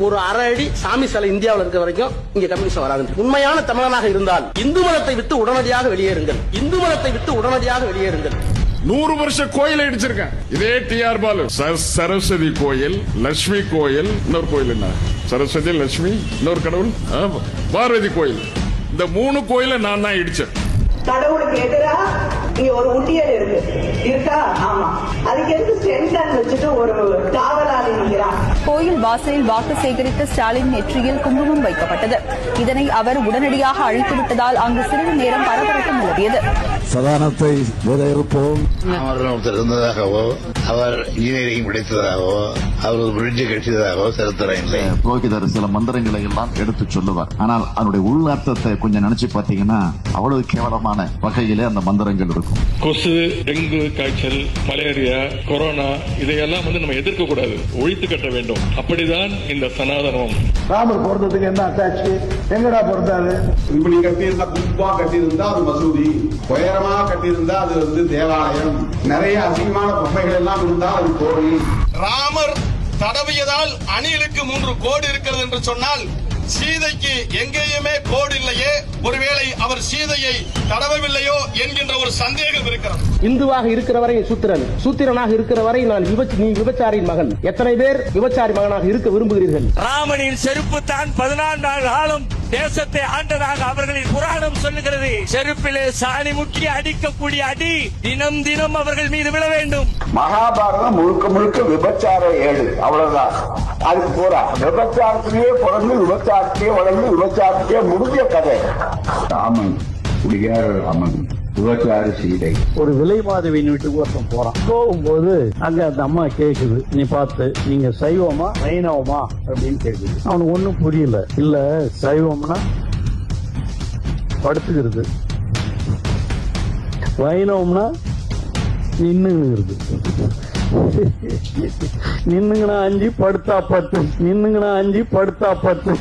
ஒரு அரை அடி சாமி சிலை இந்தியாவில் இருக்க வரைக்கும் இங்க கம்யூனிஸ்ட் வராது. உண்மையான தமிழனாக இருந்தால் இந்து மதத்தை விட்டு உடனடியாக வெளியேறுங்கள். இந்து மதத்தை விட்டு உடனடியாக வெளியேறுங்கள். 100 வருஷ கோயில் இடிச்சிருக்கேன். இதே டிஆர் பாலு சரஸ்வதி கோயில், லட்சுமி கோயில், இன்னொரு கோயில் என்ன சரஸ்வதி லட்சுமி, இன்னொரு கடவுள் பார்வதி கோயில். இந்த 3 கோயில நான் தான் இடிச்சேன். கடவுளுக்கு எதிரா இங்க ஒரு உண்டியல் இருக்கா? ஆமா. அதுக்கு எதுக்கு சென்டர் வச்சுட்டு ஒரு காவலாளி நிற்கிறான். கோயில் வாசலில் வாக்கு சேகரித்த ஸ்டாலின் நெற்றியில் குங்குமம் வைக்கப்பட்டது. இதனை அவர் உடனடியாக அழித்துவிட்டதால் அங்கு சிறிது நேரம் பரபரப்பு நிலவியது. சதானத்தை விதையிருப்போம். ஒருத்தர் இருந்ததாகவோ, அவர் இன்ஜினியரிங் படித்ததாகவோ, அவர் ஒரு பிரிட்ஜ் கட்டியதாகவோ சரித்திரம் இல்லை. புரோகிதர் சில மந்திரங்களை எல்லாம் எடுத்து சொல்லுவார். ஆனால் அதனுடைய உள்ளார்த்தத்தை கொஞ்சம் நினைச்சு பாத்தீங்கன்னா அவ்வளவு கேவலமான வகையிலே அந்த மந்திரங்கள் இருக்கும். கொசு, டெங்கு காய்ச்சல், மலேரியா, கொரோனா இதையெல்லாம் நம்ம எதிர்க்க கூடாது, ஒழித்து கட்ட வேண்டும். அப்படிதான் இந்த சனாதனம். ராமர் பிறந்ததுக்கு என்ன அட்டாச்சு? எங்கடா பிறந்தாரு? இப்ப நீ கட்டியிருந்தா குப்பா கட்டியிருந்தா அது மசூதி, உயரமா கட்டியிருந்தா அது தேவாலயம், நிறைய அசிங்கமான பொம்மைகள் எல்லாம் இருந்தா அது கோவில். ராமர் தடவியதால் அணிலுக்கு 3 கோடு இருக்கிறது என்று சொன்னால் சீதைக்கு எங்கேயுமே கோடு இல்லையே, ஒருவேளை அவர் சீதையை தடவவில்லையோ என்கின்ற ஒரு சந்தேகம் இருக்கிறது. இந்துவாக இருக்கிற வரை சூத்திரன், சூத்திரனாக இருக்கிற வரை நீ விபச்சாரியின் மகன். எத்தனை பேர் விபச்சாரி மகனாக இருக்க விரும்புகிறீர்கள்? ராமனின் செருப்பு தான் 14 ஆண்டு காலம் தேசத்தை ஆண்டதாக அவர்களின் புராணம் சொல்லுகிறது. செருப்பிலே சாணி முக்கி அடிக்கக்கூடிய அடி தினம் தினம் அவர்கள் மீது விழ வேண்டும். மகாபாரதம் முழுக்க முழுக்க விபச்சார ஏடு, அவ்வளவுதான். அதுக்கு போறா விபச்சாரத்திலேயே பிறந்து விபச்சாரத்தையே வளர்ந்து விபச்சாரத்தையே முடிஞ்ச கதை. ராமன் குடிகார ராமன், விபச்சார சீதை. ஒரு விலை மாதவியின் வீட்டுக்கு ஒருத்தன் போறான். போகும்போது அங்க அந்த அம்மா கேக்குது, நீ பார்த்து நீங்க சைவமா வைணவமா அப்படின்னு கேக்குது. அவனுக்கு ஒன்னும் புரியல. இல்ல சைவம்னா படுத்துக்கிறது, வைணவம்னா நின்னுங்கிறது. நின்னுங்கனா 5 படுத்தா 10, நின்னுங்கனா 5 படுத்தா 10.